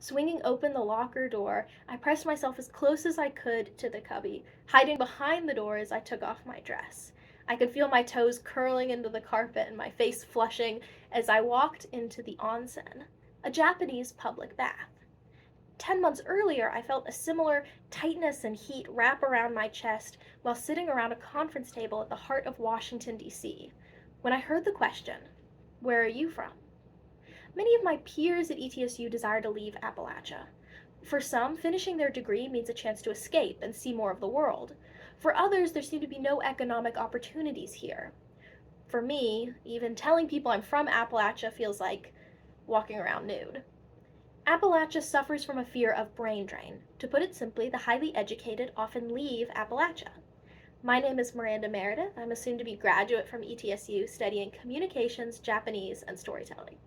Swinging open the locker door, I pressed myself as close as I could to the cubby, hiding behind the door as I took off my dress. I could feel my toes curling into the carpet and my face flushing as I walked into the onsen, a Japanese public bath. 10 months earlier, I felt a similar tightness and heat wrap around my chest while sitting around a conference table at the heart of Washington, D.C., when I heard the question, "Where are you from?" Many of my peers at ETSU desire to leave Appalachia. For some, finishing their degree means a chance to escape and see more of the world. For others, there seem to be no economic opportunities here. For me, even telling people I'm from Appalachia feels like walking around nude. Appalachia suffers from a fear of brain drain. To put it simply, the highly educated often leave Appalachia. My name is Miranda Meredith. I'm a soon to be graduate from ETSU studying communications, Japanese, and storytelling.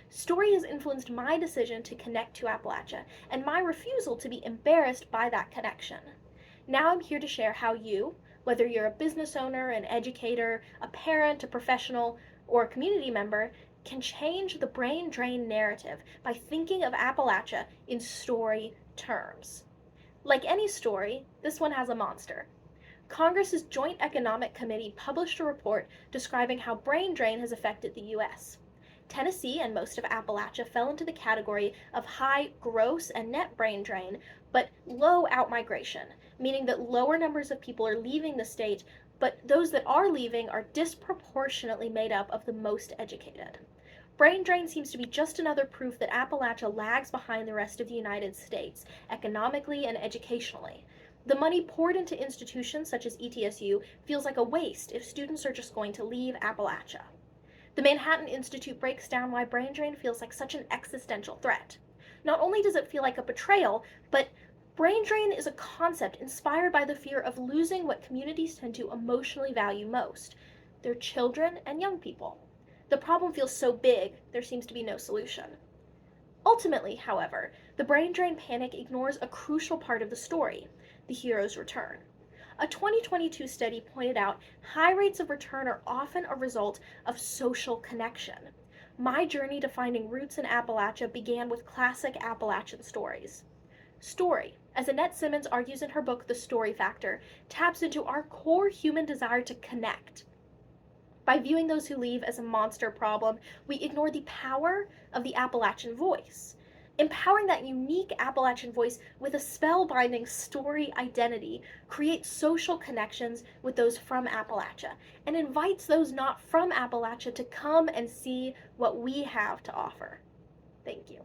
Story has influenced my decision to connect to Appalachia and my refusal to be embarrassed by that connection. Now I'm here to share how you, whether you're a business owner, an educator, a parent, a professional, or a community member, can change the brain drain narrative by thinking of Appalachia in story terms. Like any story, this one has a monster. Congress's Joint Economic Committee published a report describing how brain drain has affected the U.S. Tennessee and most of Appalachia fell into the category of high gross and net brain drain, but low outmigration, meaning that lower numbers of people are leaving the state, but those that are leaving are disproportionately made up of the most educated. Brain drain seems to be just another proof that Appalachia lags behind the rest of the United States, economically and educationally. The money poured into institutions such as ETSU feels like a waste if students are just going to leave Appalachia. The Manhattan Institute breaks down why brain drain feels like such an existential threat. Not only does it feel like a betrayal, but brain drain is a concept inspired by the fear of losing what communities tend to emotionally value most: their children and young people. The problem feels so big, there seems to be no solution. Ultimately, however, the brain drain panic ignores a crucial part of the story: the hero's return. A 2022 study pointed out high rates of return are often a result of social connection. My journey to finding roots in Appalachia began with classic Appalachian stories. Story, as Annette Simmons argues in her book The Story Factor, taps into our core human desire to connect. By viewing those who leave as a monster problem, we ignore the power of the Appalachian voice. Empowering that unique Appalachian voice with a spellbinding story identity creates social connections with those from Appalachia and invites those not from Appalachia to come and see what we have to offer. Thank you.